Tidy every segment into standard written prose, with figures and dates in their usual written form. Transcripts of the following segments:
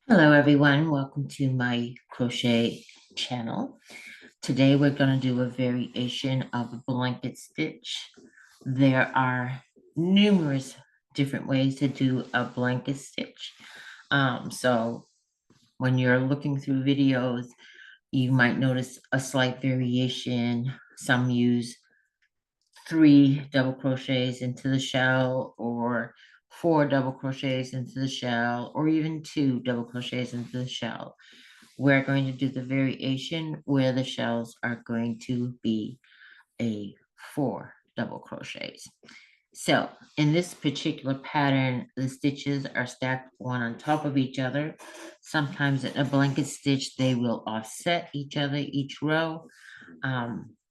Hello everyone, welcome to my crochet channel. Today we're going to do a variation of a blanket stitch. There are numerous different ways to do a blanket stitch. So when you're looking through videos, you might notice a slight variation. Some use 3 double crochets into the shell, or 4 double crochets into the shell, or even 2 double crochets into the shell. We're going to do the variation where the shells are going to be a 4 double crochets. So in this particular pattern, the stitches are stacked one on top of each other. Sometimes in a blanket stitch, they will offset each other, each row.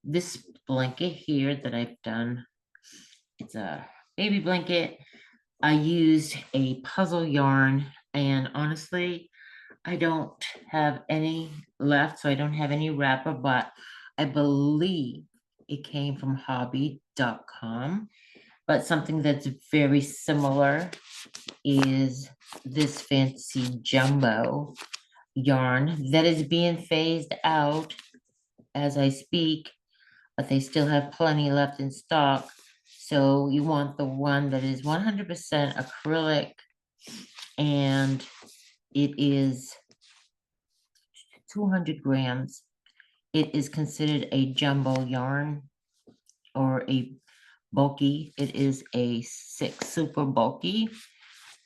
This blanket here that I've done, it's a baby blanket. I used a puzzle yarn, and honestly, I don't have any left, so I don't have any wrapper, but I believe it came from hobby.com. But something that's very similar is this fancy jumbo yarn that is being phased out as I speak, but they still have plenty left in stock. So you want the one that is 100% acrylic, and it is 200 grams. It is considered a jumbo yarn or a bulky. It is a 6 super bulky,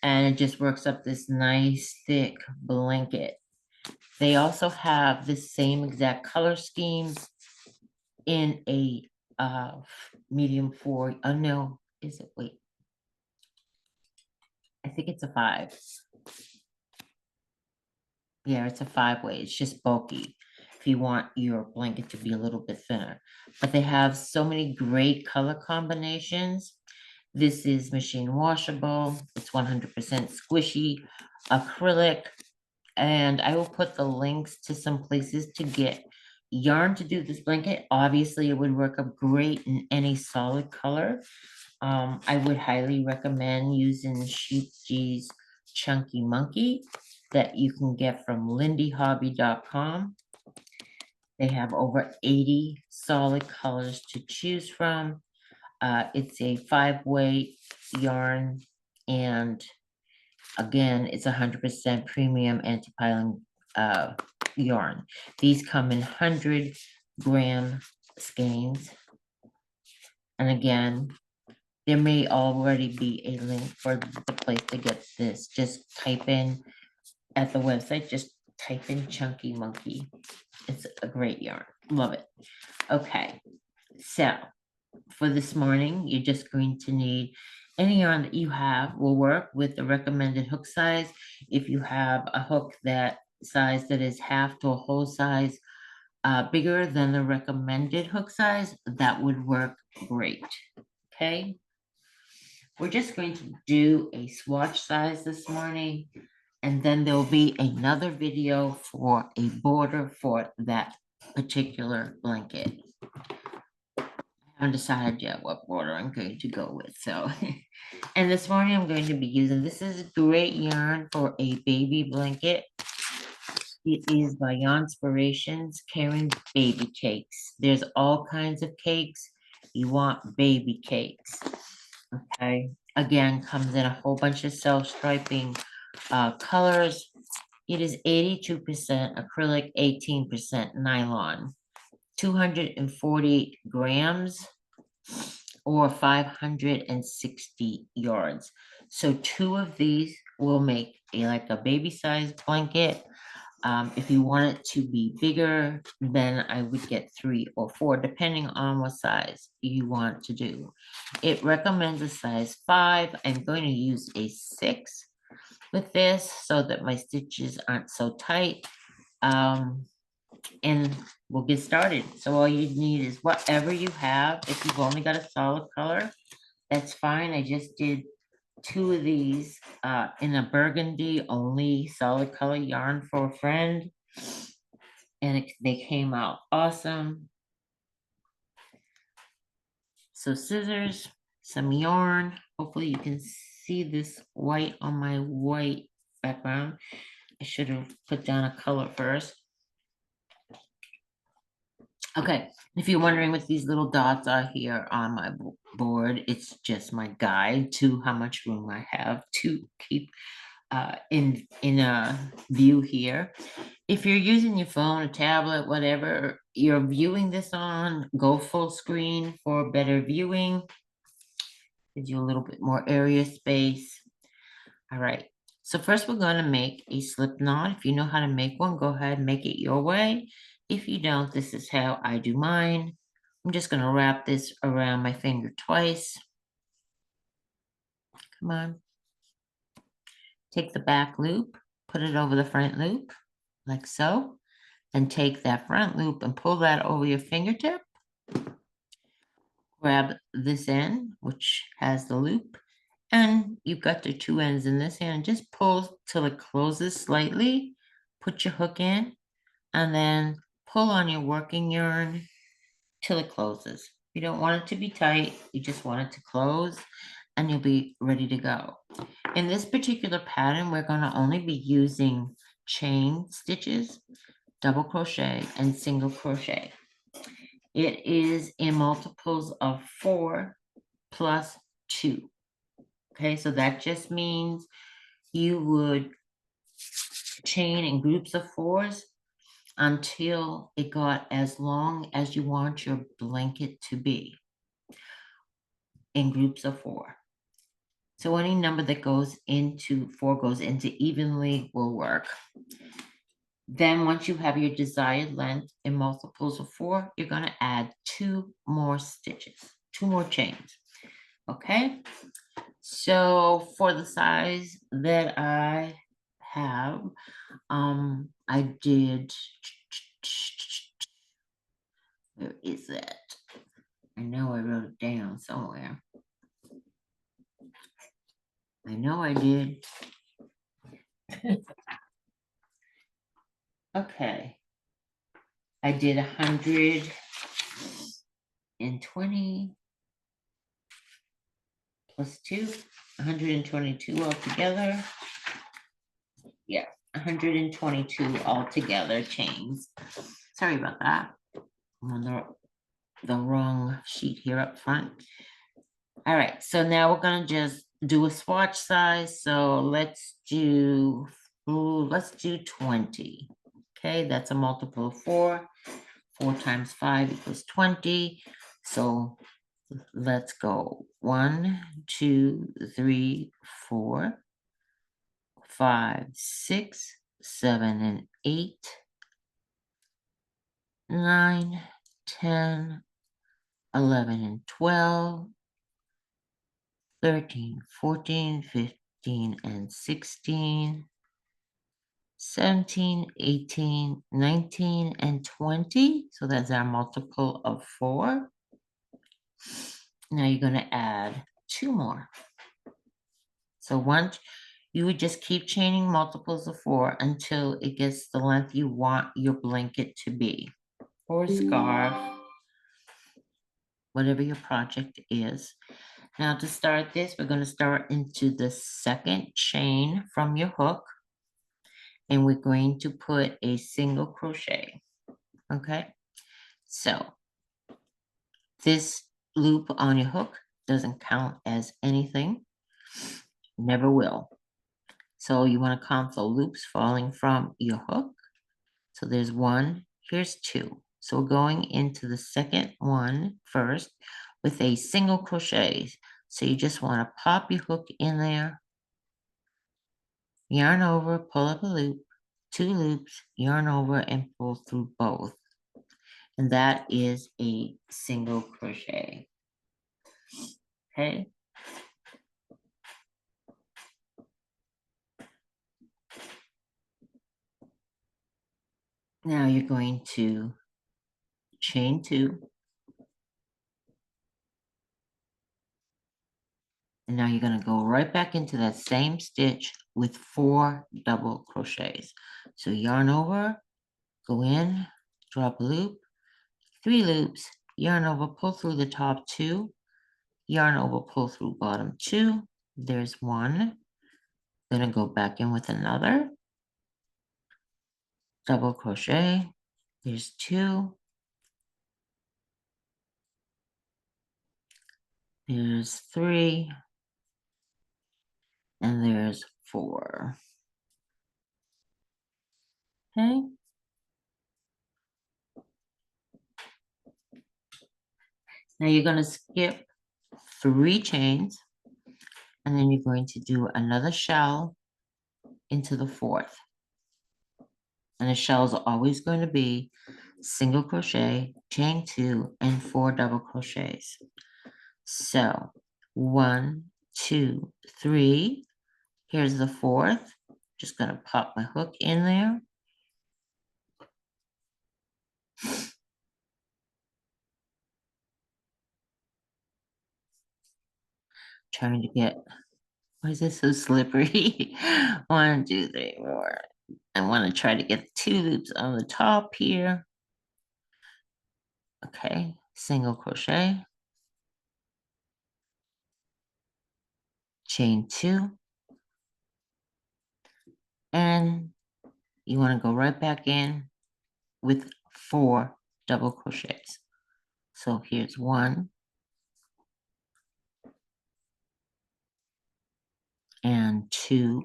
and it just works up this nice thick blanket. They also have the same exact color schemes in a medium 4. Oh no, is it? Wait, I think it's a 5. Yeah, it's a 5-way. It's just bulky if you want your blanket to be a little bit thinner. But they have so many great color combinations. This is machine washable. It's 100% squishy acrylic. And I will put the links to some places to get yarn to do this blanket. Obviously, it would work up great in any solid color. I would highly recommend using Sheepy's Chunky Monkey that you can get from lindyhobby.com. They have over 80 solid colors to choose from. It's a 5-way yarn, and again, it's 100% premium anti-piling yarn. These come in 100-gram skeins. And again, there may already be a link for the place to get this. Just type in at the website, just type in Chunky Monkey. It's a great yarn. Love it. Okay, so for this morning, you're just going to need any yarn that you have will work with the recommended hook size. If you have a hook that size that is half to a whole size bigger than the recommended hook size, that would work great. Okay. We're just going to do a swatch size this morning, and then there'll be another video for a border for that particular blanket. I haven't decided yet what border I'm going to go with, so. And this morning I'm going to be using, this is great yarn for a baby blanket. It is by Yarnspiration Caron Baby Cakes. There's all kinds of cakes. You want baby cakes. Okay, again, comes in a whole bunch of self-striping colors. It is 82% acrylic, 18% nylon, 240 grams or 560 yards. So 2 of these will make like a baby size blanket. If you want it to be bigger, then I would get 3 or 4, depending on what size you want to do. It recommends a size 5. I'm going to use a 6 with this so that my stitches aren't so tight. And we'll get started. So all you need is whatever you have. If you've only got a solid color, that's fine. I just did 2 of these in a burgundy only solid color yarn for a friend, and they came out awesome. So scissors, some yarn. Hopefully you can see this white on my white background. I should have put down a color first. Okay, if you're wondering what these little dots are here on my board, it's just my guide to how much room I have to keep in a view here. If you're using your phone, a tablet, whatever you're viewing this on, go full screen for better viewing. Gives you a little bit more area space. All right. So first we're going to make a slip knot. If you know how to make one, go ahead and make it your way. If you don't, this is how I do mine. I'm just going to wrap this around my finger twice. Come on. Take the back loop, put it over the front loop, like so. Then take that front loop and pull that over your fingertip. Grab this end, which has the loop, and you've got the two ends in this hand. Just pull till it closes slightly. Put your hook in, and then pull on your working yarn till it closes. You don't want it to be tight. You just want it to close, and you'll be ready to go. In this particular pattern, we're going to only be using chain stitches, double crochet, and single crochet. It is in multiples of 4 plus 2. Okay, so that just means you would chain in groups of 4s until it got as long as you want your blanket to be in groups of 4. So any number that goes into 4 goes into evenly will work. Then once you have your desired length in multiples of 4, you're going to add 2 more stitches, 2 more chains. Okay, so for the size that I have, I did, where is it? I know I wrote it down somewhere. I know I did. Okay. I did 120 plus 2, 122 altogether. Yeah, 122 altogether chains. Sorry about that. I'm on the wrong sheet here up front. All right, so now we're gonna just do a swatch size. So let's do 20. Okay, that's a multiple of 4. 4 times 5 equals 20. So let's go 1, 2, 3, 4, 5, 6, 7, and 8, 9, 10, 11, and 12, 13, 14, 15, and 16, 17, 18, 19, and 20. So that's our multiple of 4. Now you're going to add 2 more. So once you would just keep chaining multiples of 4 until it gets the length you want your blanket to be, or scarf, whatever your project is. Now to start this, we're going to start into the second chain from your hook, and we're going to put a single crochet. Okay, so this loop on your hook doesn't count as anything, never will. So you want to count the loops falling from your hook. So there's 1, here's 2. So we're going into the second one first with a single crochet. So you just want to pop your hook in there, yarn over, pull up a loop, 2 loops, yarn over, and pull through both. And that is a single crochet. Okay. Now you're going to chain 2. And now you're going to go right back into that same stitch with 4 double crochets. So yarn over, go in, drop a loop, 3 loops, yarn over, pull through the top 2, yarn over, pull through bottom 2. There's 1. Gonna go back in with another. double crochet. There's 2. There's 3. And there's 4. Okay. Now you're going to skip 3 chains, and then you're going to do another shell into the 4th. And the shell is always going to be single crochet, chain 2, and 4 double crochets. So 1, 2, 3. Here's the 4th. Just going to pop my hook in there. Trying to get, why is this so slippery? 1, 2, 3, 4. I want to try to get 2 loops on the top here. Okay, single crochet, chain 2, and you want to go right back in with 4 double crochets. So here's 1 and 2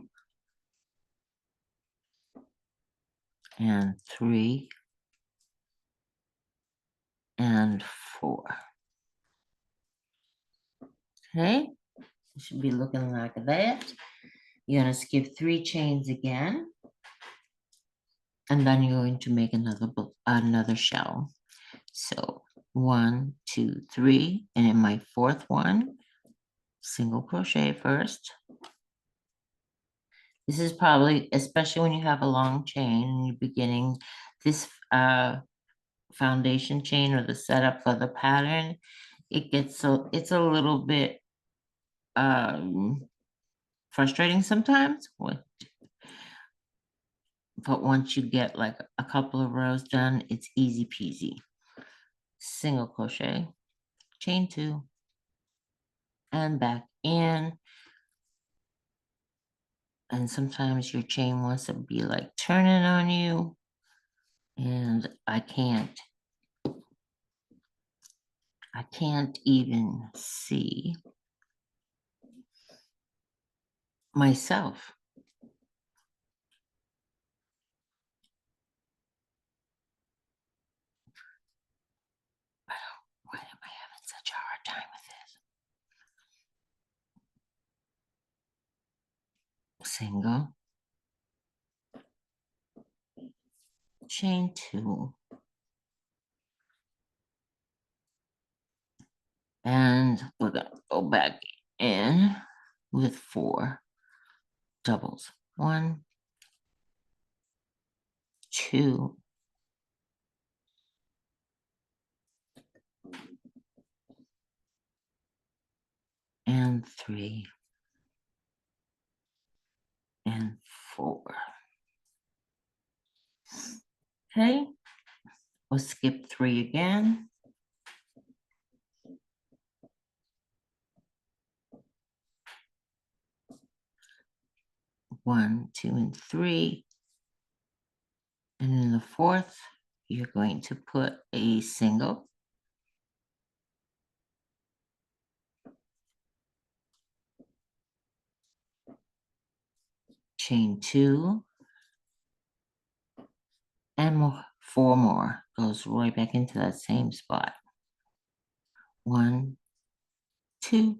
and 3 and 4. Okay, it should be looking like that. You're going to skip 3 chains again, and then you're going to make another shell. So 1, 2, 3, and in my 4th one, single crochet first. This is probably, especially when you have a long chain and you're beginning this foundation chain or the setup for the pattern, it's a little bit frustrating sometimes. But once you get like a couple of rows done, it's easy peasy. Single crochet, chain 2, and back in. And sometimes your chain wants to be like turning on you, and I can't even see myself. Why am I having such a hard time with this? Single, chain 2, and we're gonna go back in with 4 doubles. 1, 2, and 3, and 4. Okay, we'll skip 3 again. 1, 2, and 3. And in the 4th, you're going to put a single, chain 2, and 4 more. Goes right back into that same spot. 1, 2,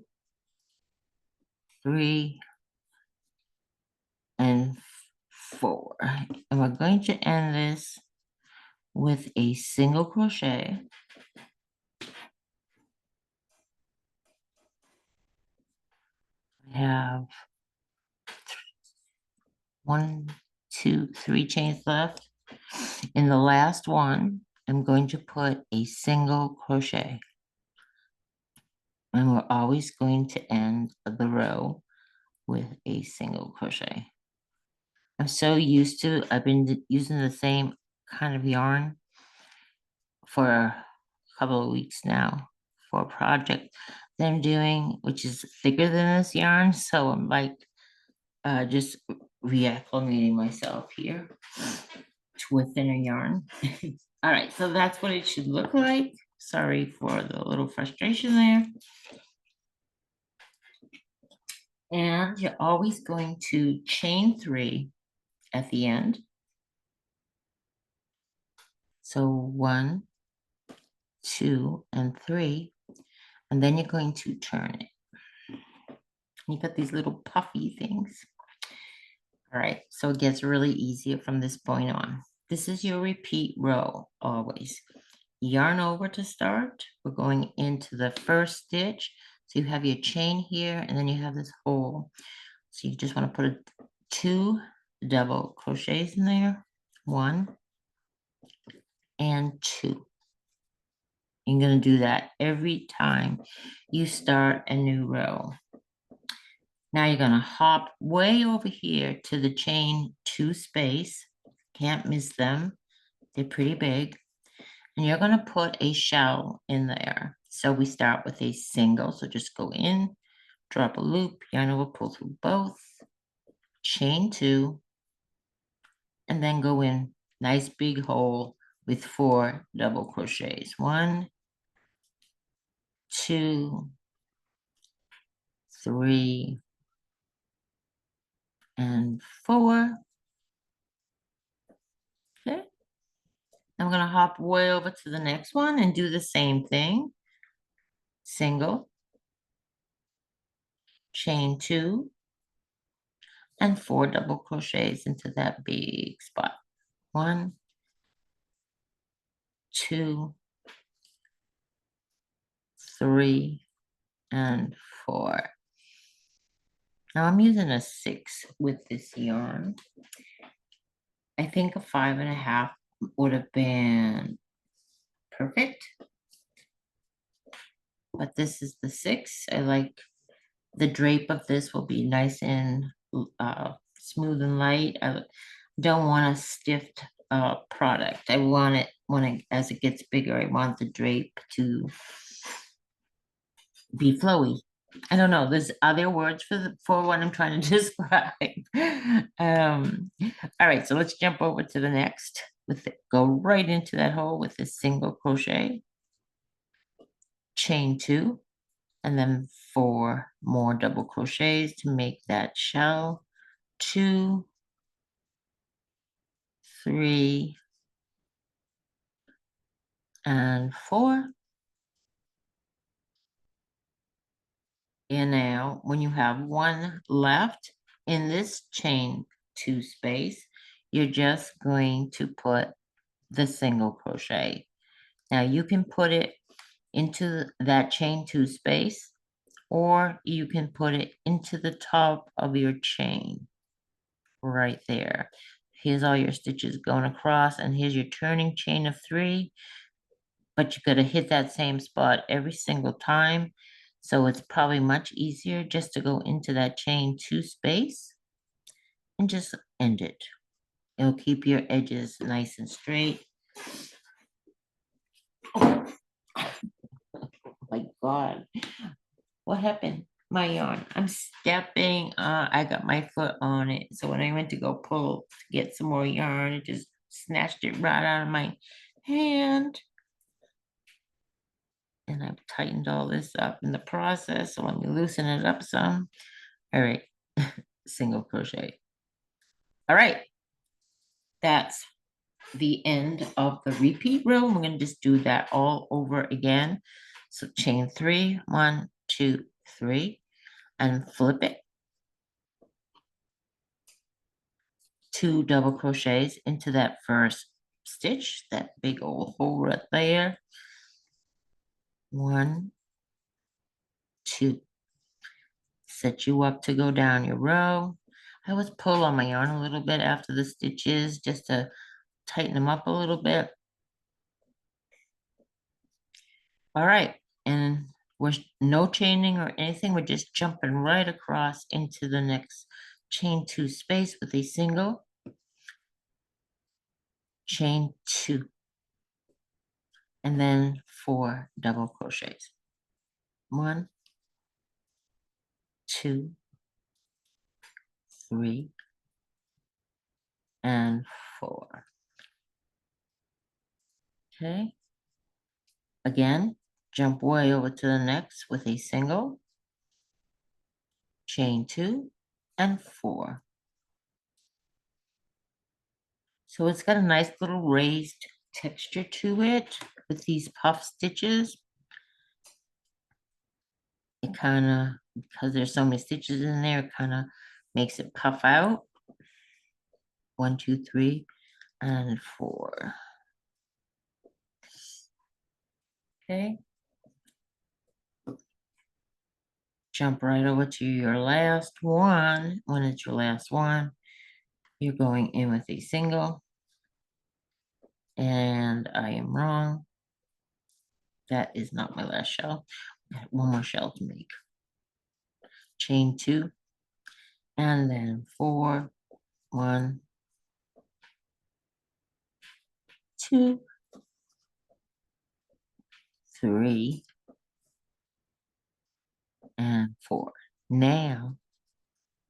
3, and 4. And we're going to end this with a single crochet. I have 1, 2, 3 chains left. In the last one, I'm going to put a single crochet. And we're always going to end the row with a single crochet. I'm so used to, I've been using the same kind of yarn for a couple of weeks now for a project that I'm doing, which is thicker than this yarn. So I'm like just reacclimating myself here. to a thinner yarn. All right, so that's what it should look like. Sorry for the little frustration there. And you're always going to chain 3 at the end. So 1, 2, and 3, and then you're going to turn it. You got these little puffy things. All right, so it gets really easier from this point on. This is your repeat row always. Yarn over to start. We're going into the first stitch. So you have your chain here, and then you have this hole. So you just want to put 2 double crochets in there. 1 and 2. You're going to do that every time you start a new row. Now you're going to hop way over here to the chain 2 space. Can't miss them. They're pretty big. And you're going to put a shell in there. So we start with a single. So just go in, drop a loop, yarn over, pull through both, chain 2, and then go in. Nice big hole with 4 double crochets. 1, 2, 3, and 4. Okay. I'm going to hop way over to the next one and do the same thing. Single, chain 2, and 4 double crochets into that big spot. 1, 2, 3, and 4. Now I'm using a 6 with this yarn. I think a 5.5 would have been perfect. But this is the 6. I like the drape of this will be nice and smooth and light. I don't want a stiff product. I want it as it gets bigger. I want the drape to be flowy. I don't know. There's other words for what I'm trying to describe. All right, so let's jump over to the next. Go right into that hole with a single crochet, chain 2, and then 4 more double crochets to make that shell. 2, 3, and 4. And now when you have 1 left in this chain 2 space, you're just going to put the single crochet. Now you can put it into that chain 2 space, or you can put it into the top of your chain right there. Here's all your stitches going across, and here's your turning chain of 3, but you got to hit that same spot every single time. So it's probably much easier just to go into that chain 2 space and just end it. It'll keep your edges nice and straight. Oh my God. What happened? My yarn. I'm stepping. I got my foot on it. So when I went to go pull to get some more yarn, it just snatched it right out of my hand. And I've tightened all this up in the process. So let me loosen it up some. All right. Single crochet. All right. That's the end of the repeat row. We're going to just do that all over again. So chain 3, 1, 2, 3, and flip it. 2 double crochets into that first stitch, that big old hole right there. 1, 2. Set you up to go down your row. I always pull on my yarn a little bit after the stitches just to tighten them up a little bit. All right, and we're no chaining or anything. We're just jumping right across into the next chain 2 space with a single, chain 2, and then 4 double crochets. 1, 2, 3, and 4. Okay. Again, jump way over to the next with a single, chain 2, and 4. So it's got a nice little raised texture to it with these puff stitches. It kind of, because there's so many stitches in there, it kind of makes it puff out. 1, 2, 3, and 4. Okay. Jump right over to your last one. When it's your last one, you're going in with a single. And I am wrong. That is not my last shell. I got one more shell to make. Chain 2, and then 4, 1, 2, 3, and 4. Now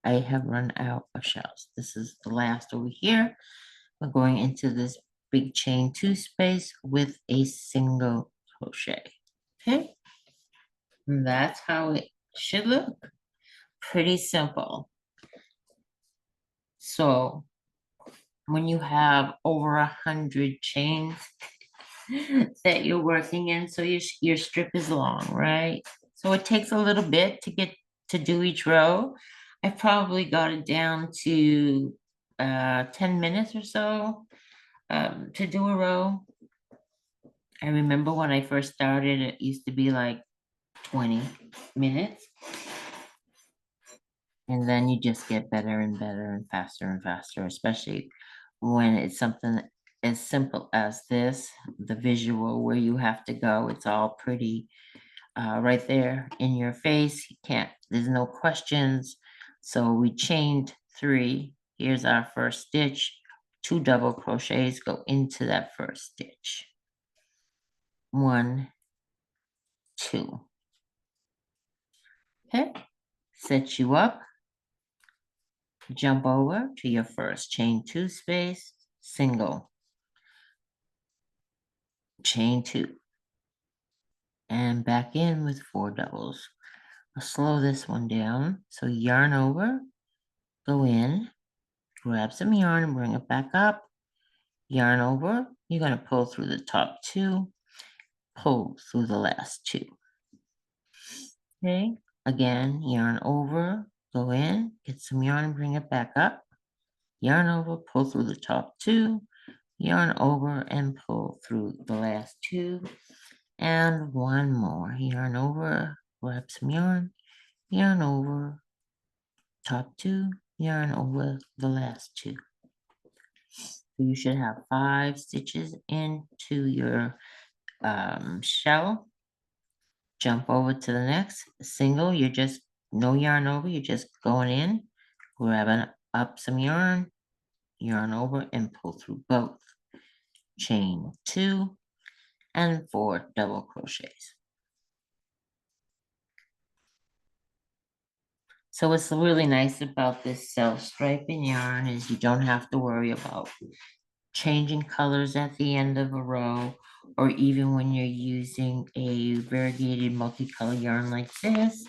I have run out of shells. This is the last over here. We're going into this big chain 2 space with a single crochet. Okay, and that's how it should look. Pretty simple. So when you have over 100 chains that you're working in, so your strip is long, right? So it takes a little bit to get to do each row. I probably got it down to 10 minutes or so to do a row. I remember when I first started, it used to be like 20 minutes. And then you just get better and better and faster, especially when it's something as simple as this, the visual where you have to go. It's all pretty right there in your face. You can't, there's no questions. So we chained 3. Here's our first stitch. 2 double crochets go into that first stitch. 1, 2. Okay, set you up. Jump over to your first chain 2 space, single, chain 2, and back in with 4 doubles. I'll slow this one down. So yarn over, go in, grab some yarn and bring it back up. Yarn over, you're going to pull through the top 2, pull through the last 2. Okay, again, yarn over, go in, get some yarn and bring it back up. Yarn over, pull through the top 2, yarn over and pull through the last 2, and 1 more. Yarn over, grab some yarn, yarn over, top 2, yarn over the last 2. So you should have 5 stitches into your shell. Jump over to the next single. You're just no yarn over, you're just going in, grabbing up some yarn, yarn over and pull through both. Chain 2 and 4 double crochets. So what's really nice about this self-striping yarn is you don't have to worry about changing colors at the end of a row, or even when you're using a variegated multicolor yarn like this.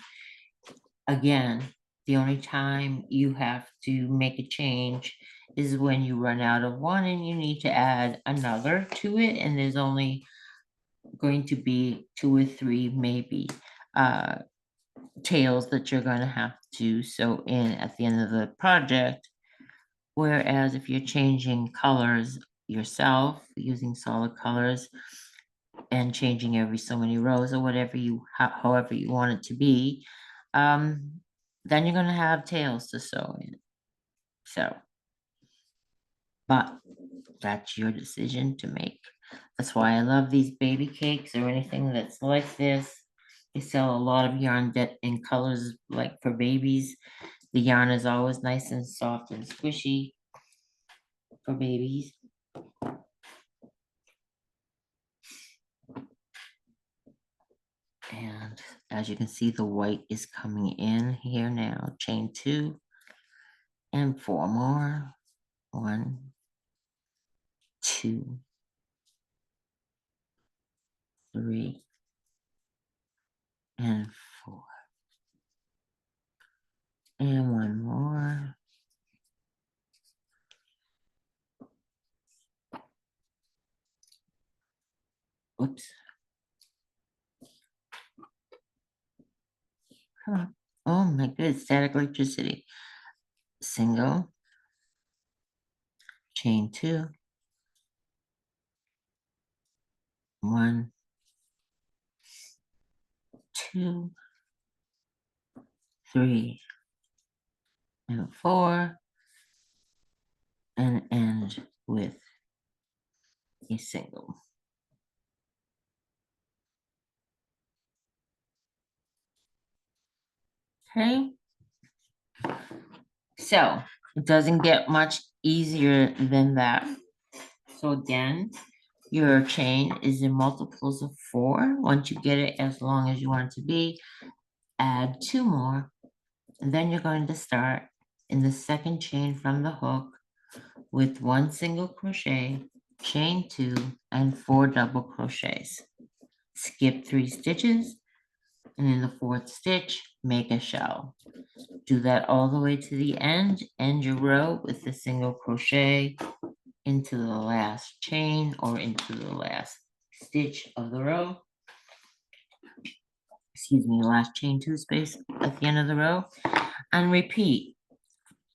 Again, the only time you have to make a change is when you run out of one and you need to add another to it, and there's only going to be 2 or 3 maybe tails that you're going to have to sew in at the end of the project. Whereas if you're changing colors yourself using solid colors and changing every so many rows or whatever however you want it to be, then you're going to have tails to sew in. So, but that's your decision to make. That's why I love these baby cakes or anything that's like this. They sell a lot of yarn that in colors like for babies. The yarn is always nice and soft and squishy for babies. And as you can see, the white is coming in here now. Chain 2 and 4 more. 1, 2, 3, and 4. And one more. Oops. Come on. Oh my goodness, static electricity. Single, chain 2, 1, 2, 3, and 4, and end with a single. Okay. So it doesn't get much easier than that. So again, your chain is in multiples of 4. Once you get it as long as you want it to be, add 2 more. And then you're going to start in the second chain from the hook with 1 single crochet, chain 2, and 4 double crochets. Skip 3 stitches, and in the 4th stitch, make a shell. Do that all the way to the end your row with a single crochet into the last chain or into the last stitch of the row. Excuse me, last chain 2 space at the end of the row, and repeat.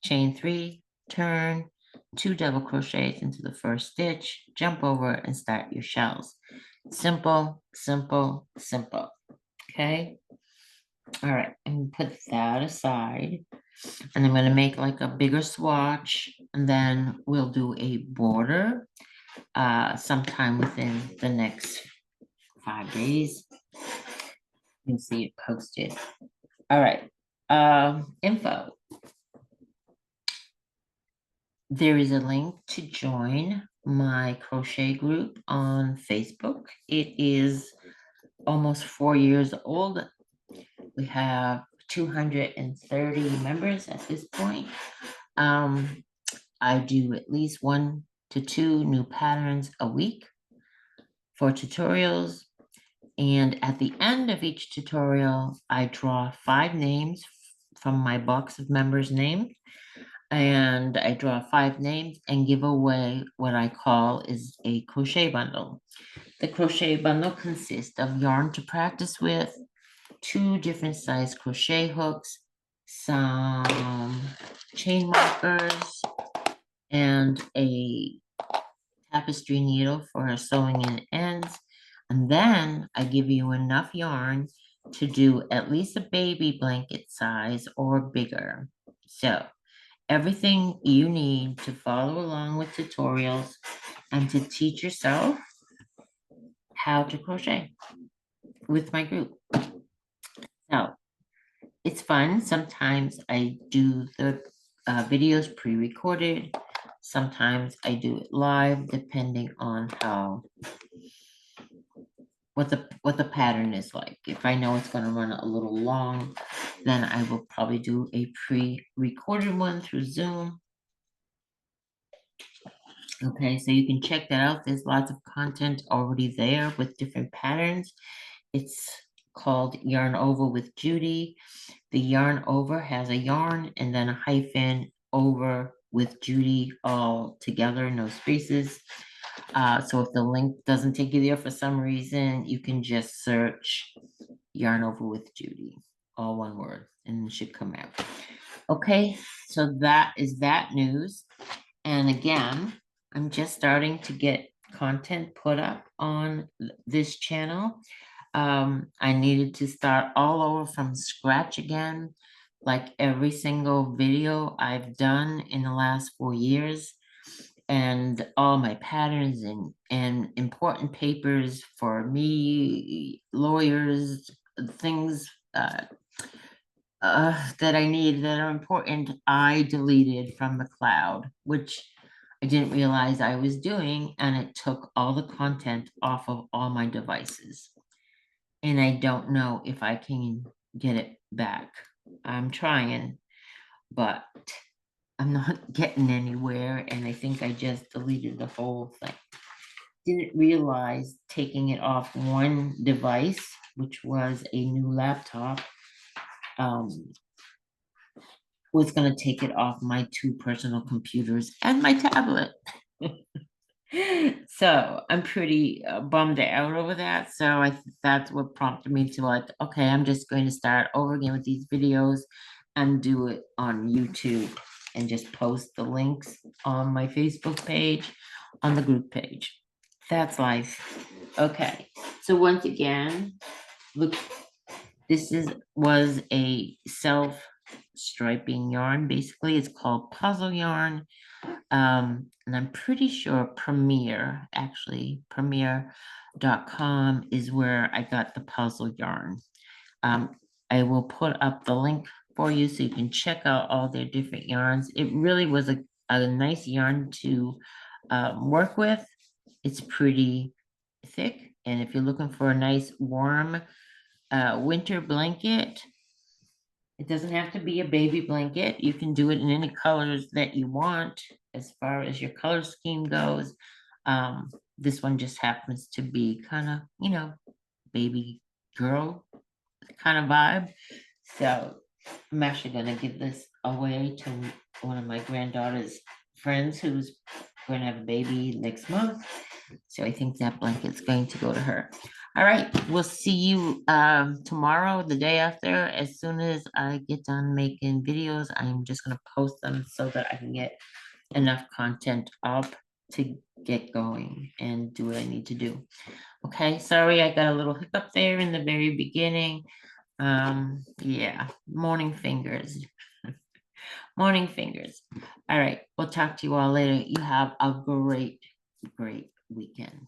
Chain 3, turn, 2 double crochets into the first stitch, jump over and start your shells. Simple, simple, simple. Okay. All right, and put that aside. And I'm going to make like a bigger swatch, and then we'll do a border sometime within the next 5 days. You'll see it posted. All right. Info. There is a link to join my crochet group on Facebook. It is almost 4 years old. We have 230 members at this point. I do at least 1 to 2 new patterns a week for tutorials. And at the end of each tutorial, I draw 5 names from my box of members' names. And I draw 5 names and give away what I call is a crochet bundle. The crochet bundle consists of yarn to practice with, 2 different size crochet hooks, some chain markers, and a tapestry needle for her sewing in ends. And then I give you enough yarn to do at least a baby blanket size or bigger. So everything you need to follow along with tutorials and to teach yourself how to crochet with my group. Now, it's fun. Sometimes I do the videos pre-recorded. Sometimes I do it live, depending on what the pattern is like. If I know it's going to run a little long, then I will probably do a pre-recorded one through Zoom. Okay, so you can check that out. There's lots of content already there with different patterns. It's called Yarn Over with Judy. The yarn over has a yarn and then a hyphen over with Judy all together, no spaces. So if the link doesn't take you there for some reason, you can just search Yarn Over with Judy, all one word, and it should come out. Okay, so that is that news. And again, I'm just starting to get content put up on this channel. I needed to start all over from scratch again, like every single video I've done in the last 4 years, and all my patterns and important papers for me, lawyers, things that I need that are important, I deleted from the cloud, which I didn't realize I was doing, and it took all the content off of all my devices. And I don't know if I can get it back. I'm trying, but I'm not getting anywhere, and I think I just deleted the whole thing. didn't realize taking it off one device, which was a new laptop, um, was going to take it off my two personal computers and my tablet. So I'm pretty bummed out over that. So that's what prompted me to like, okay, I'm just going to start over again with these videos and do it on YouTube and just post the links on my Facebook page, on the group page. That's life. Okay. So once again, look, was a self striping yarn. Basically, it's called puzzle yarn. And I'm pretty sure Premier.com is where I got the puzzle yarn. I will put up the link for you so you can check out all their different yarns. It really was a nice yarn to work with. It's pretty thick. And if you're looking for a nice warm winter blanket, it doesn't have to be a baby blanket. You can do it in any colors that you want as far as your color scheme goes. This one just happens to be kind of, baby girl kind of vibe. So I'm actually going to give this away to one of my granddaughter's friends who's going to have a baby next month. So I think that blanket's going to go to her. All right, we'll see you tomorrow, the day after. As soon as I get done making videos, I'm just going to post them so that I can get enough content up to get going and do what I need to do. Okay, sorry, I got a little hiccup there in the very beginning. Yeah, morning fingers. Morning fingers. All right, we'll talk to you all later. You have a great, great weekend.